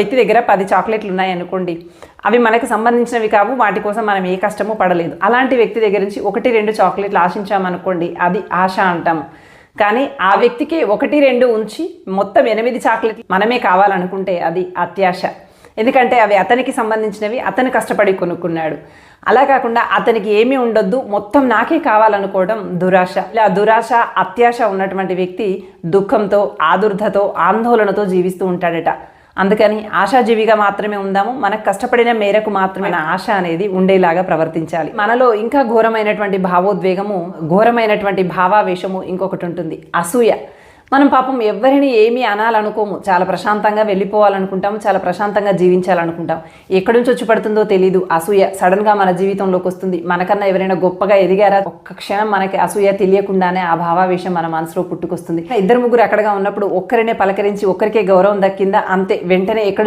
వ్యక్తి దగ్గర 10 చాక్లెట్లు ఉన్నాయనుకోండి, అవి మనకు సంబంధించినవి కావు, వాటి కోసం మనం ఏ కష్టము పడలేదు. అలాంటి వ్యక్తి దగ్గర నుంచి 1-2 చాక్లెట్లు ఆశించామనుకోండి, అది ఆశ అంటాము. కానీ ఆ వ్యక్తికి 1-2 ఉంచి మొత్తం 8 చాక్లెట్లు మనమే కావాలనుకుంటే అది అత్యాశ. ఎందుకంటే అవి అతనికి సంబంధించినవి, అతను కష్టపడి కొనుక్కున్నాడు. అలా కాకుండా అతనికి ఏమీ ఉండొద్దు, మొత్తం నాకే కావాలనుకోవడం దురాశ. ఇలా దురాశ, అత్యాశ ఉన్నటువంటి వ్యక్తి దుఃఖంతో, ఆదుర్ధతో, ఆందోళనతో జీవిస్తూ ఉంటాడట. అందుకని ఆశాజీవిగా మాత్రమే ఉందాము. మనకు కష్టపడిన మేరకు మాత్రమే ఆశ అనేది ఉండేలాగా ప్రవర్తించాలి. మనలో ఇంకా ఘోరమైనటువంటి భావోద్వేగము, ఘోరమైనటువంటి భావావేశము ఇంకొకటి ఉంటుంది, అసూయ. మనం పాపం ఎవరిని ఏమీ అనాలనుకోము, చాలా ప్రశాంతంగా వెళ్ళిపోవాలనుకుంటాము, చాలా ప్రశాంతంగా జీవించాలనుకుంటాం. ఎక్కడి నుంచి వచ్చి పడుతుందో తెలీదు అసూయ. సడన్గా మన జీవితంలోకి వస్తుంది. మనకన్నా ఎవరైనా గొప్పగా ఎదిగారా, ఒక్క క్షణం మనకి అసూయ తెలియకుండానే ఆ భావావేశం మన మనసులో పుట్టుకొస్తుంది. 2-3 అక్కడగా ఉన్నప్పుడు ఒక్కరినే పలకరించి ఒక్కరికే గౌరవం దక్కిందా, అంతే, వెంటనే ఎక్కడ